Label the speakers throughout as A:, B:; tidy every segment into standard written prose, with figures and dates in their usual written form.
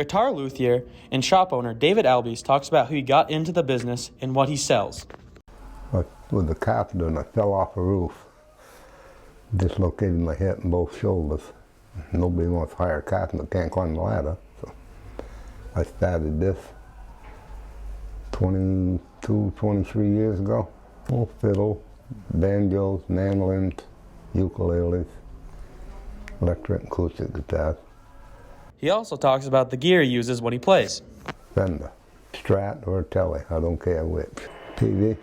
A: Guitar luthier and shop owner David Allbee talks about how he got into the business and what he sells.
B: I was a carpenter and I fell off a roof. Dislocated my hip and both shoulders. Nobody wants to hire a carpenter, can't climb the ladder. So I started this 22, 23 years ago. Full fiddle, banjos, mandolins, ukuleles, electric and acoustic guitars.
A: He also talks about the gear he uses when he plays.
B: Fender, Strat or Tele, I don't care which. TV,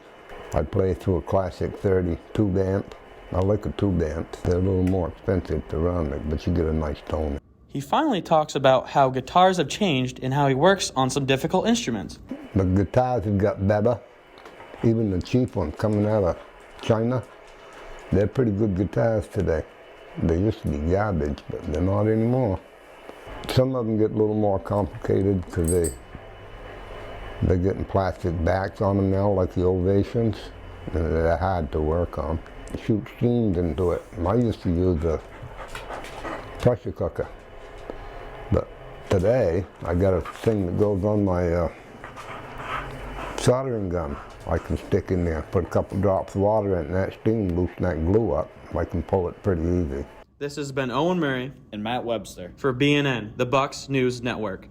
B: I play through a classic 30 tube amp. I like a tube amp. They're a little more expensive to run, but you get a nice tone.
A: He finally talks about how guitars have changed and how he works on some difficult instruments.
B: The guitars have got better. Even the cheap ones coming out of China, they're pretty good guitars today. They used to be garbage, but they're not anymore. Some of them get a little more complicated because they're getting plastic backs on them now, like the Ovations, and they're hard to work on. Shoot steams into it. I used to use a pressure cooker, but today I got a thing that goes on my soldering gun. I can stick in there, put a couple drops of water in, and that steam loosen that glue up. I can pull it pretty easy.
A: This has been Owen Murray
C: and Matt Webster
A: for BNN, the Bucks News Network.